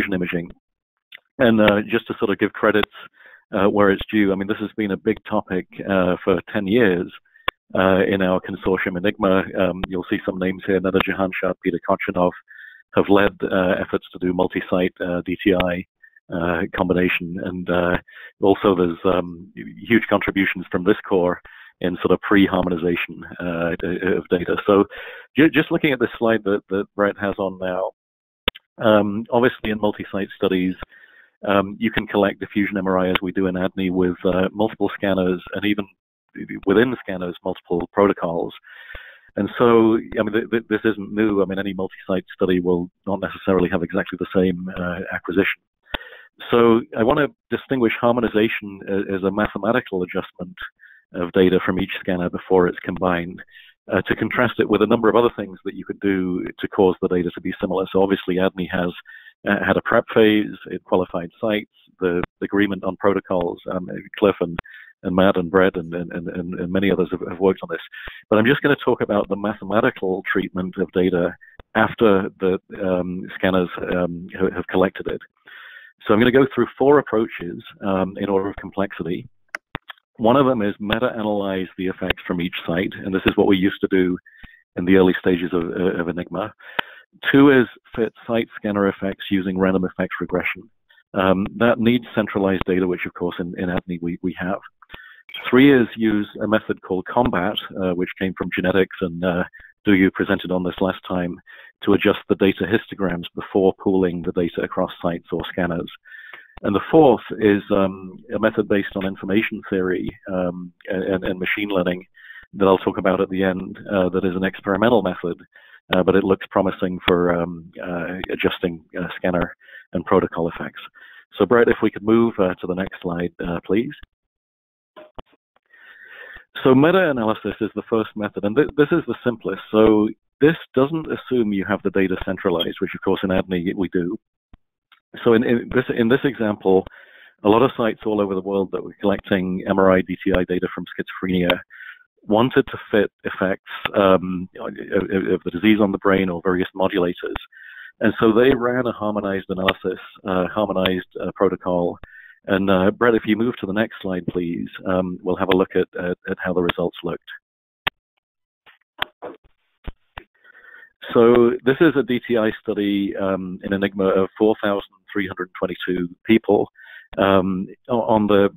diffusion imaging. And just to sort of give credits where it's due, I mean, this has been a big topic for 10 years in our consortium ENIGMA. You'll see some names here: Neda Jahanshah, Peter Kochanov, have led efforts to do multi-site DTI combination, and also there's huge contributions from this core in sort of pre-harmonization of data. So just looking at this slide that Brett has on now, obviously in multi-site studies, you can collect diffusion MRI as we do in ADNI with multiple scanners, and even within scanners, multiple protocols. And so, I mean, this isn't new. I mean, any multi-site study will not necessarily have exactly the same acquisition. So I want to distinguish harmonization as a mathematical adjustment of data from each scanner before it's combined, to contrast it with a number of other things that you could do to cause the data to be similar. So obviously ADNI has had a prep phase, it qualified sites, the agreement on protocols. Cliff and Matt and Brett and many others have worked on this. But I'm just going to talk about the mathematical treatment of data after the scanners have collected it. So I'm going to go through 4 approaches in order of complexity. One of them is meta-analyze the effects from each site, and this is what we used to do in the early stages of ENIGMA. 2 is fit site scanner effects using random effects regression. That needs centralized data, which of course in ADNI we have. 3 is use a method called combat, which came from genetics, and you presented on this last time, to adjust the data histograms before pooling the data across sites or scanners. And the 4th is a method based on information theory and machine learning that I'll talk about at the end, that is an experimental method, but it looks promising for adjusting scanner and protocol effects. So Brett, if we could move to the next slide, please. So meta-analysis is the first method, and this is the simplest. So this doesn't assume you have the data centralized, which of course in ADNI we do. So in this example, a lot of sites all over the world that were collecting MRI DTI data from schizophrenia wanted to fit effects of the disease on the brain or various modulators. And so they ran a harmonized analysis, harmonized protocol. And Brett, if you move to the next slide, please, we'll have a look at how the results looked. So this is a DTI study in ENIGMA of 4,322 people. On the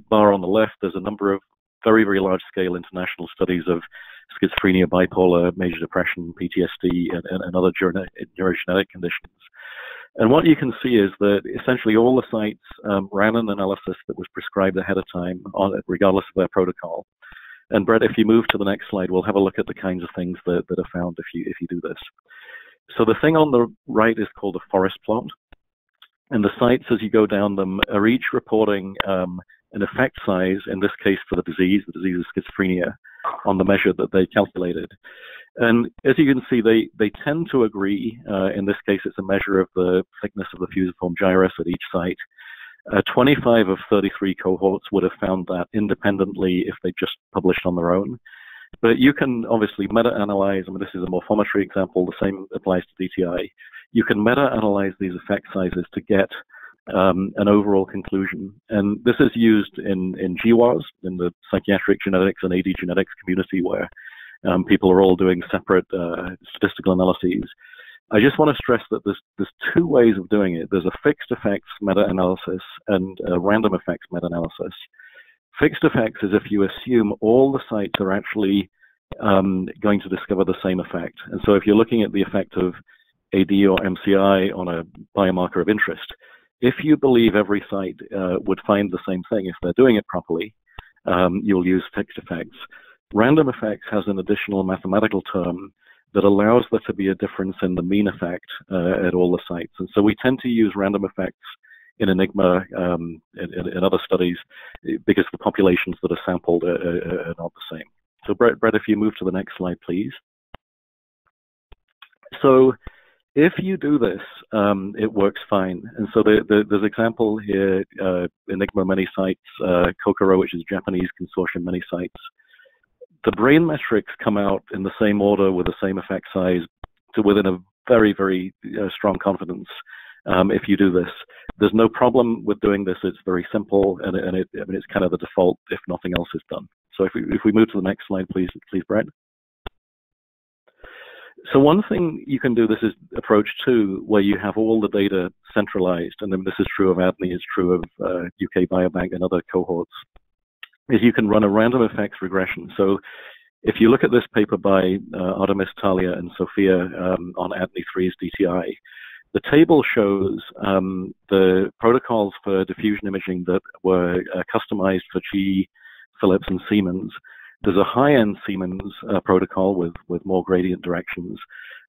bar on the left, there's a number of very, very large-scale international studies of schizophrenia, bipolar, major depression, PTSD, and other neurogenetic conditions. And what you can see is that essentially all the sites ran an analysis that was prescribed ahead of time, regardless of their protocol. And Brett, if you move to the next slide, we'll have a look at the kinds of things that are found if you do this. So the thing on the right is called a forest plot. And the sites, as you go down them, are each reporting an effect size, in this case for the disease of schizophrenia, on the measure that they calculated. And as you can see, they tend to agree. In this case, it's a measure of the thickness of the fusiform gyrus at each site. 25 of 33 cohorts would have found that independently if they just published on their own. But you can obviously meta-analyze. I mean, this is a morphometry example. The same applies to DTI. You can meta-analyze these effect sizes to get an overall conclusion. And this is used in GWAS, in the psychiatric genetics and AD genetics community, where people are all doing separate statistical analyses. I just want to stress that there's 2 ways of doing it. There's a fixed effects meta-analysis and a random effects meta-analysis. Fixed effects is if you assume all the sites are actually going to discover the same effect. And so if you're looking at the effect of AD or MCI on a biomarker of interest, if you believe every site would find the same thing if they're doing it properly, you'll use fixed effects. Random effects has an additional mathematical term that allows there to be a difference in the mean effect at all the sites. And so we tend to use random effects in ENIGMA in other studies because the populations that are sampled are not the same. So Brett, if you move to the next slide, please. So if you do this, it works fine. And so there's an example here, ENIGMA many sites, Kokoro, which is Japanese consortium many sites. The brain metrics come out in the same order with the same effect size to within a very, very strong confidence if you do this. There's no problem with doing this. It's very simple, and I mean, it's kind of the default if nothing else is done. So if we move to the next slide, please, Brett. So one thing you can do, this is approach 2, where you have all the data centralized, and then this is true of ADNI, it's true of UK Biobank and other cohorts, is you can run a random effects regression. So if you look at this paper by Artemis, Talia, and Sophia on ADNI-3's DTI, the table shows the protocols for diffusion imaging that were customized for GE, Philips, and Siemens. There's a high-end Siemens protocol with more gradient directions.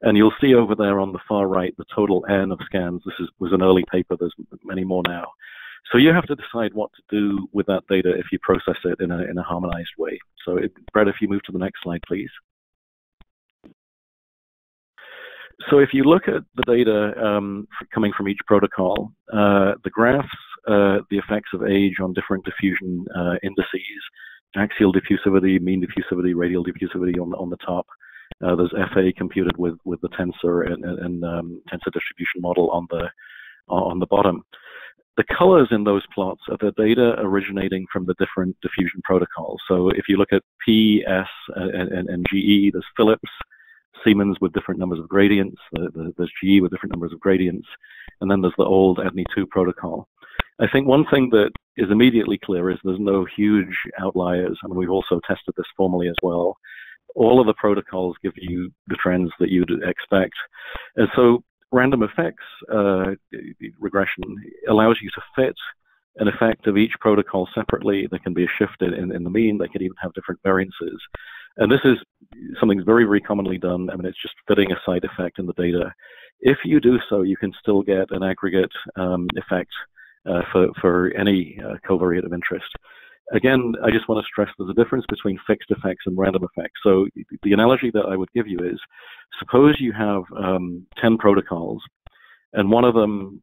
And you'll see over there on the far right the total N of scans. This was an early paper. There's many more now. So you have to decide what to do with that data if you process it in a harmonized way. So Brett, if you move to the next slide, please. So if you look at the data coming from each protocol, the graphs, the effects of age on different diffusion indices, axial diffusivity, mean diffusivity, radial diffusivity on the top. There's FA computed with the tensor and tensor distribution model on the bottom. The colors in those plots are the data originating from the different diffusion protocols. So if you look at P, S, and GE, there's Philips, Siemens with different numbers of gradients, there's GE with different numbers of gradients, and then there's the old ADNI-2 protocol. I think one thing that is immediately clear is there's no huge outliers. I mean, we've also tested this formally as well. All of the protocols give you the trends that you'd expect. And so random effects regression allows you to fit an effect of each protocol separately. There can be a shift in the mean. They can even have different variances. And this is something that's very, very commonly done. I mean, it's just fitting a side effect in the data. If you do so, you can still get an aggregate effect for any covariate of interest. Again, I just want to stress there's a difference between fixed effects and random effects. So the analogy that I would give you is, suppose you have 10 protocols, and one of them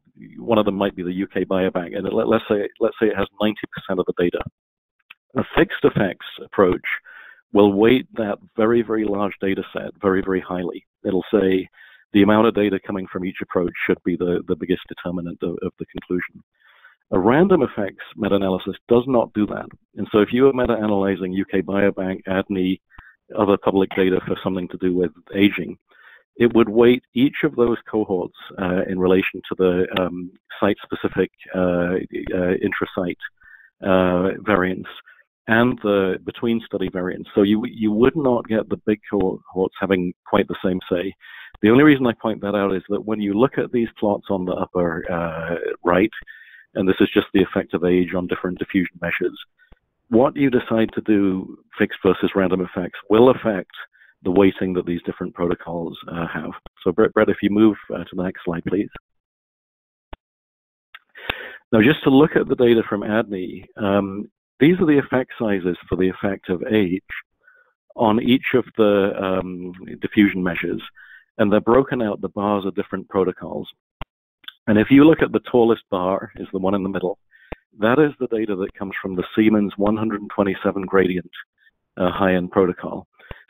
might be the UK Biobank, and let's say it has 90% of the data. A fixed effects approach will weight that very, very large data set very, very highly. It'll say the amount of data coming from each approach should be the biggest determinant of the conclusion. A random effects meta-analysis does not do that. And so if you are meta-analyzing UK Biobank, ADNI, other public data for something to do with aging, it would weight each of those cohorts in relation to the site-specific intra-site variance and the between-study variance. So you would not get the big cohorts having quite the same say. The only reason I point that out is that when you look at these plots on the upper right, and this is just the effect of age on different diffusion measures, what you decide to do, fixed versus random effects, will affect the weighting that these different protocols have. So Brett, if you move to the next slide, please. Now, just to look at the data from ADNI, these are the effect sizes for the effect of age on each of the diffusion measures, and they're broken out, the bars are different protocols. And if you look at the tallest bar, is the one in the middle, that is the data that comes from the Siemens 127 gradient high-end protocol.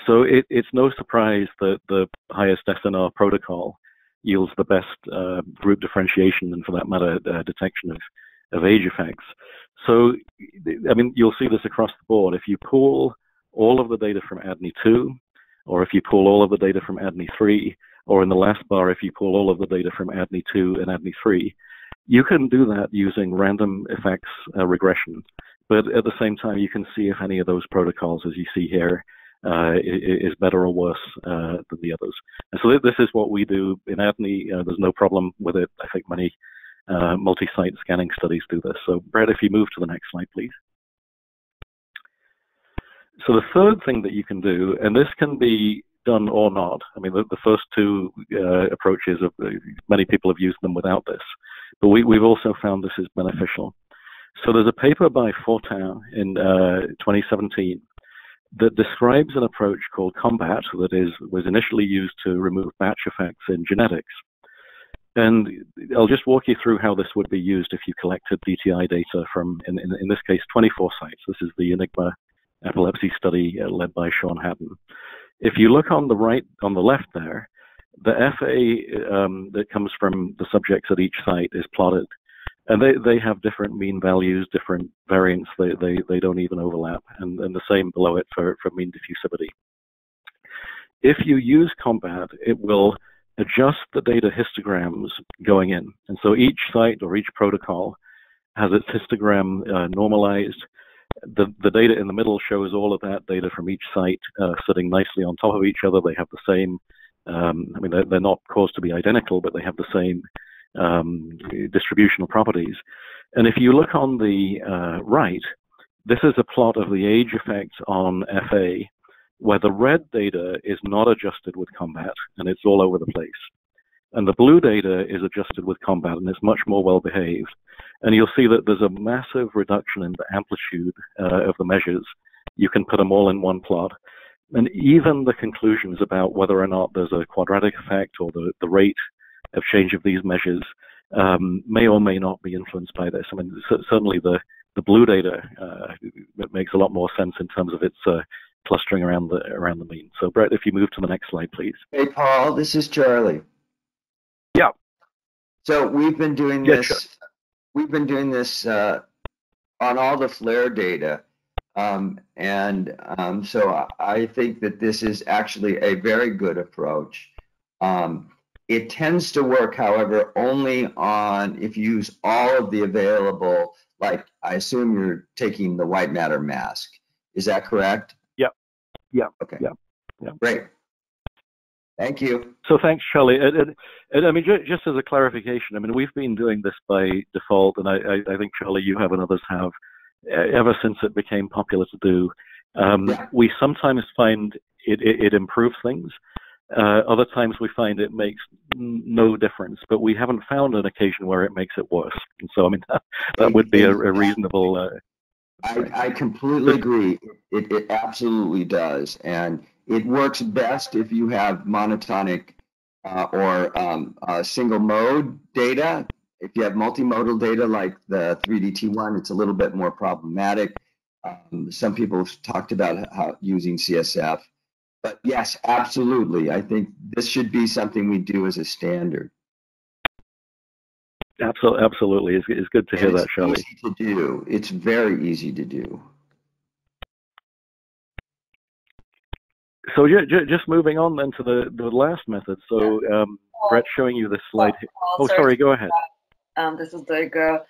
So it's no surprise that the highest SNR protocol yields the best group differentiation and, for that matter, detection of age effects. So, I mean, you'll see this across the board. If you pull all of the data from ADNI-2, or if you pull all of the data from ADNI-3, or in the last bar, if you pull all of the data from ADNI-2 and ADNI-3, you can do that using random effects regression. But at the same time, you can see if any of those protocols, as you see here, is better or worse than the others. And so this is what we do in ADNI. There's no problem with it. I think many multi-site scanning studies do this. So Brett, if you move to the next slide, please. So the third thing that you can do, and this can be done or not. I mean, the first two approaches, many people have used them without this, but we've also found this is beneficial. So there's a paper by Fortin in 2017 that describes an approach called COMBAT that was initially used to remove batch effects in genetics. And I'll just walk you through how this would be used if you collected DTI data from, in this case, 24 sites. This is the ENIGMA-Epilepsy study led by Hatton. If you look on the right, on the left there, the FA that comes from the subjects at each site is plotted. And they have different mean values, different variants. They don't even overlap. And the same below it for mean diffusivity. If you use Combat, it will adjust the data histograms going in. And so each site or each protocol has its histogram normalized. The data in the middle shows all of that data from each site sitting nicely on top of each other. They have the same, I mean, they're not caused to be identical, but they have the same distributional properties. And if you look on the right, this is a plot of the age effect on FA, where the red data is not adjusted with Combat, and it's all over the place. And the blue data is adjusted with Combat, and it's much more well behaved. And you'll see that there's a massive reduction in the amplitude of the measures. You can put them all in one plot. And even the conclusions about whether or not there's a quadratic effect or the rate of change of these measures may or may not be influenced by this. I mean, certainly the blue data makes a lot more sense in terms of its clustering around the mean. So Brett, if you move to the next slide, please. Hey, Paul, this is Charlie. Yeah. So we've been doing this. Sure. We've been doing this on all the flare data, so I think that this is actually a very good approach. It tends to work, however, only on if you use all of the available. Like, I assume you're taking the white matter mask. Is that correct? Yep. Yeah. Okay. Yeah. Yeah. Great. Thank you. So thanks, Charlie. And I mean, just as a clarification, I mean, we've been doing this by default, and I think, Charlie, you have and others have, ever since it became popular to do. Yeah. We sometimes find it improves things. Other times we find it makes no difference, but we haven't found an occasion where it makes it worse. And so, I mean, that would be a reasonable... I completely agree. It absolutely does. And it works best if you have monotonic or single mode data. If you have multimodal data like the 3DT1, it's a little bit more problematic. Some people have talked about how using CSF. But yes, absolutely. I think this should be something we do as a standard. Absolutely. It's good to hear that, Charlie. It's easy to do. It's very easy to do. So just moving on then to the last method. So Brett's showing you this slide. Oh, sorry, go ahead. This is the girl.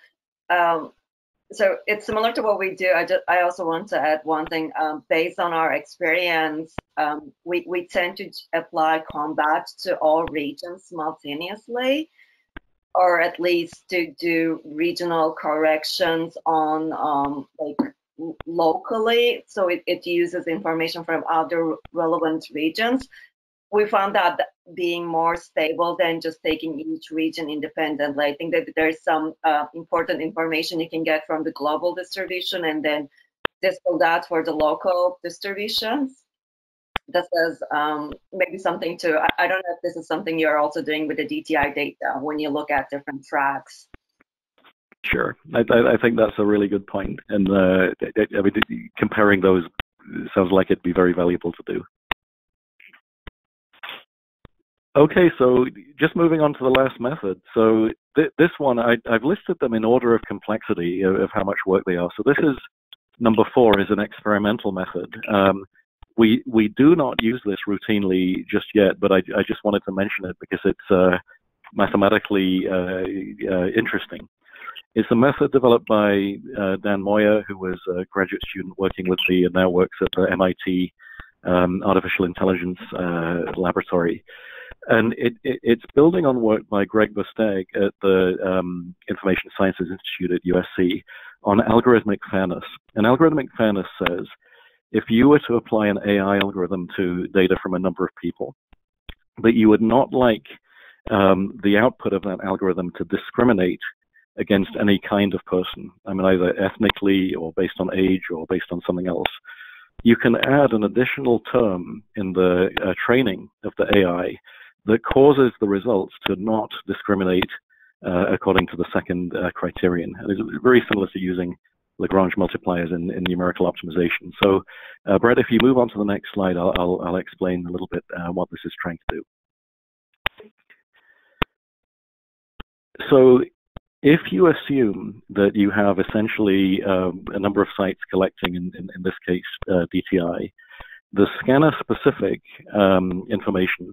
So it's similar to what we do. I also want to add one thing. Based on our experience, we tend to apply Combat to all regions simultaneously, or at least to do regional corrections on like locally. So it uses information from other relevant regions. We found that being more stable than just taking each region independently. I think that there's some important information you can get from the global distribution and then distill that for the local distributions. This is maybe something to, I don't know if this is something you're also doing with the DTI data when you look at different tracks. Sure, I think that's a really good point. And I mean, comparing those sounds like it'd be very valuable to do. Okay, so just moving on to the last method. So this one, I've listed them in order of complexity of how much work they are. So this is number 4, is an experimental method. We do not use this routinely just yet, but I just wanted to mention it because it's mathematically interesting. It's a method developed by Dan Moyer, who was a graduate student working with me and now works at the MIT Artificial Intelligence Laboratory. And it's building on work by Greg Versteeg at the Information Sciences Institute at USC on algorithmic fairness. And algorithmic fairness says, if you were to apply an AI algorithm to data from a number of people, but you would not like the output of that algorithm to discriminate against any kind of person, I mean, either ethnically or based on age or based on something else, you can add an additional term in the training of the AI that causes the results to not discriminate according to the second criterion. And it's very similar to using Lagrange multipliers in numerical optimization. So, Brett, if you move on to the next slide, I'll explain a little bit what this is trying to do. So if you assume that you have essentially a number of sites collecting, in this case, DTI, the scanner-specific information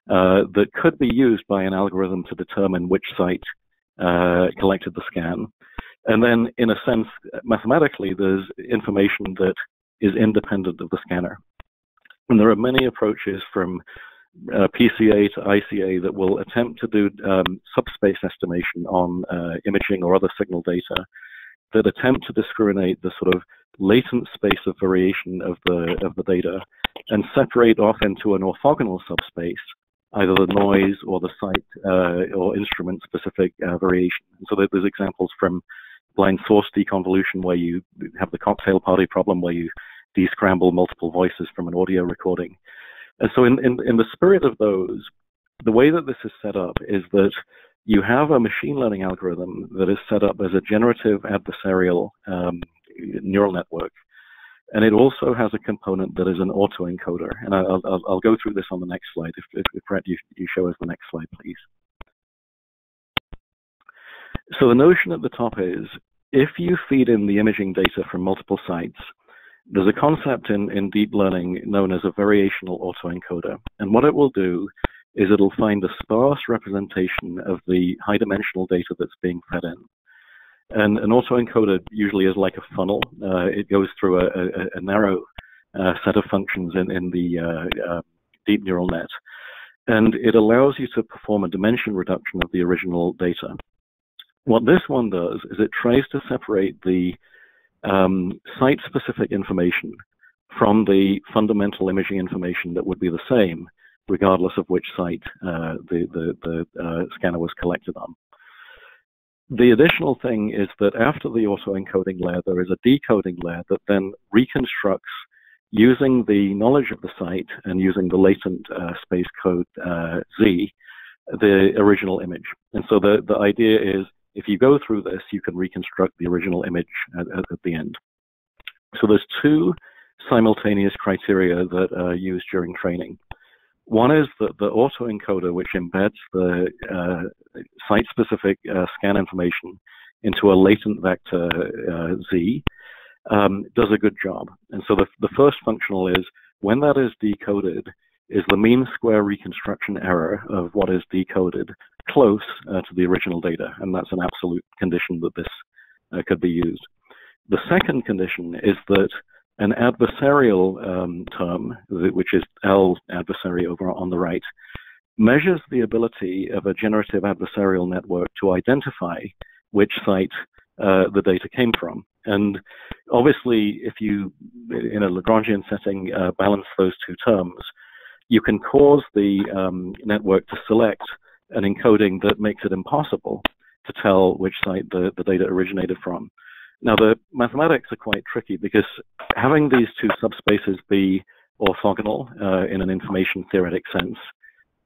that could be used by an algorithm to determine which site collected the scan. And then, in a sense, mathematically, there's information that is independent of the scanner. And there are many approaches from PCA to ICA that will attempt to do subspace estimation on imaging or other signal data that attempt to discriminate the sort of latent space of variation of the data and separate off into an orthogonal subspace either the noise or the site or instrument specific variation. And so there's examples from blind source deconvolution where you have the cocktail party problem where you descramble multiple voices from an audio recording. And so in the spirit of those, the way that this is set up is that you have a machine learning algorithm that is set up as a generative adversarial neural network. And it also has a component that is an autoencoder. And I'll go through this on the next slide. If Brett, you show us the next slide, please. So the notion at the top is, if you feed in the imaging data from multiple sites, there's a concept in deep learning known as a variational autoencoder. And what it will do is it'll find a sparse representation of the high-dimensional data that's being fed in. And an autoencoder usually is like a funnel. It goes through a narrow set of functions in the deep neural net. And it allows you to perform a dimension reduction of the original data. What this one does is it tries to separate the site-specific information from the fundamental imaging information that would be the same, regardless of which site the scanner was collected on. The additional thing is that after the autoencoding layer, there is a decoding layer that then reconstructs, using the knowledge of the site and using the latent space code Z, the original image. And so the idea is, if you go through this, you can reconstruct the original image at the end. So there's two simultaneous criteria that are used during training. One is that the autoencoder, which embeds the site-specific scan information into a latent vector Z, does a good job. And so the first functional is, when that is decoded, is the mean square reconstruction error of what is decoded close to the original data? And that's an absolute condition that this could be used. The second condition is that an adversarial term, which is L adversary over on the right, measures the ability of a generative adversarial network to identify which site the data came from. And obviously, if you, in a Lagrangian setting, balance those two terms, you can cause the network to select an encoding that makes it impossible to tell which site the data originated from. Now, the mathematics are quite tricky because having these two subspaces be orthogonal in an information theoretic sense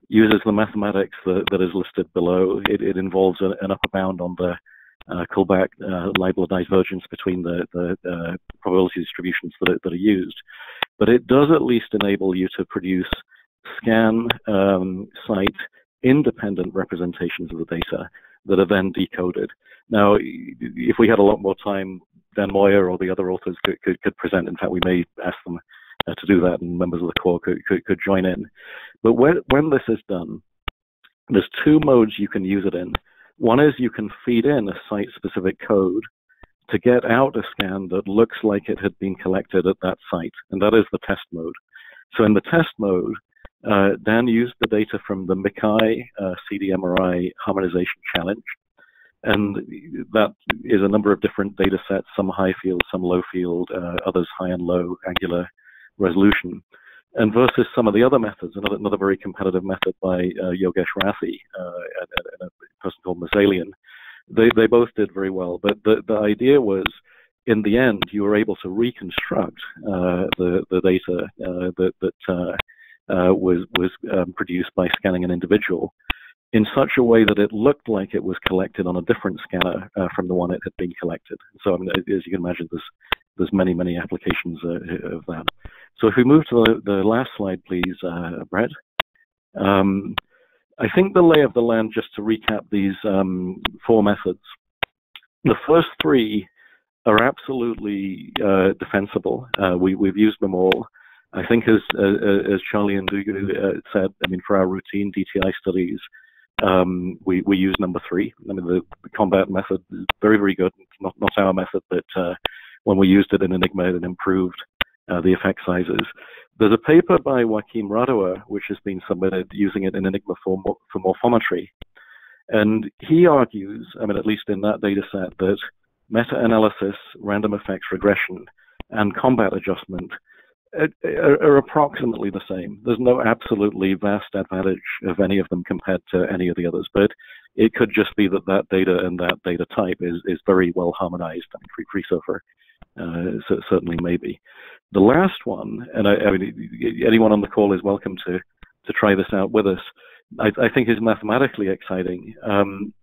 uses the mathematics that is listed below. It involves an upper bound on the Kullback Leibler divergence between the probability distributions that are used. But it does at least enable you to produce scan site independent representations of the data that are then decoded. Now, if we had a lot more time, Dan Moyer or the other authors could present. In fact, we may ask them to do that, and members of the core could join in. But when this is done, there's two modes you can use it in. One is you can feed in a site-specific code to get out a scan that looks like it had been collected at that site, and that is the test mode. So in the test mode, Dan used the data from the MICI CD-MRI Harmonization Challenge, and that is a number of different data sets, some high field, some low field, others high and low angular resolution. And versus some of the other methods, another very competitive method by Yogesh Rathi and a person called Mazalian, they both did very well. But the idea was, in the end, you were able to reconstruct the data that was produced by scanning an individual in such a way that it looked like it was collected on a different scanner from the one it had been collected. So, I mean, as you can imagine, there's many applications of that. So if we move to the last slide, please, Brett. I think the lay of the land, just to recap these 4 methods, the first 3 are absolutely defensible. We've used them all. I think as Charlie and Dugu said, I mean, for our routine DTI studies, we use number 3. I mean, the combat method is very, very good. Not our method, but when we used it in ENIGMA, it improved the effect sizes. There's a paper by Joachim Radower, which has been submitted using it in ENIGMA for morphometry. And he argues, I mean, at least in that data set, that meta-analysis, random effects regression, and combat adjustment are approximately the same. There's no absolutely vast advantage of any of them compared to any of the others, but it could just be that that data and that data type is very well harmonized. I mean, free so certainly maybe. The last one, and I mean, anyone on the call is welcome to try this out with us, I think is mathematically exciting.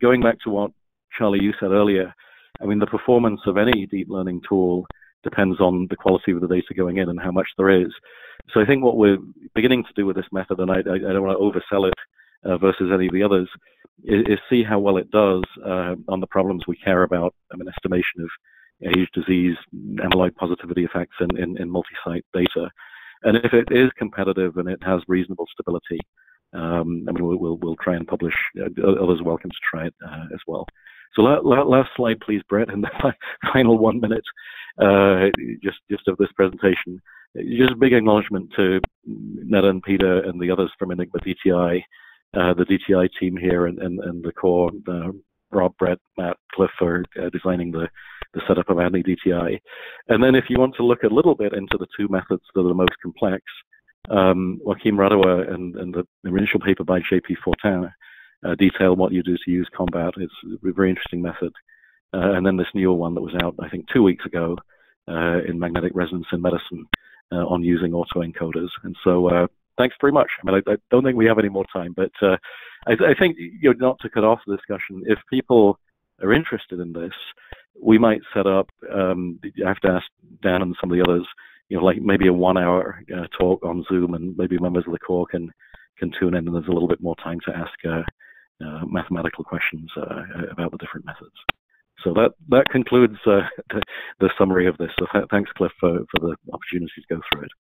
Going back to what, Charlie, you said earlier, I mean, the performance of any deep learning tool depends on the quality of the data going in and how much there is. So I think what we're beginning to do with this method, and I don't want to oversell it versus any of the others, is see how well it does on the problems we care about. I mean, estimation of age, disease, amyloid positivity effects in multi-site data. And if it is competitive and it has reasonable stability, I mean, we'll try and publish. Others are welcome to try it as well. So last slide, please, Brett, and the final 1 minute just of this presentation. Just a big acknowledgement to Neda and Peter and the others from ENIGMA DTI, the DTI team here and the core, Rob, Brett, Matt, Cliff for designing the setup of ADNI DTI. And then if you want to look a little bit into the 2 methods that are the most complex, Joachim Radower and the initial paper by J.P. Fortin detail what you do to use combat. It's a very interesting method. And then this newer one that was out, I think, 2 weeks ago in Magnetic Resonance in Medicine on using autoencoders. And so thanks very much. I mean, I don't think we have any more time, but I think, you know, not to cut off the discussion, if people are interested in this, we might set up, you have to ask Dan and some of the others, you know, like maybe a 1 hour talk on Zoom, and maybe members of the core can tune in, and there's a little bit more time to ask mathematical questions about the different methods. So that concludes the summary of this. So thanks, Cliff, for the opportunity to go through it.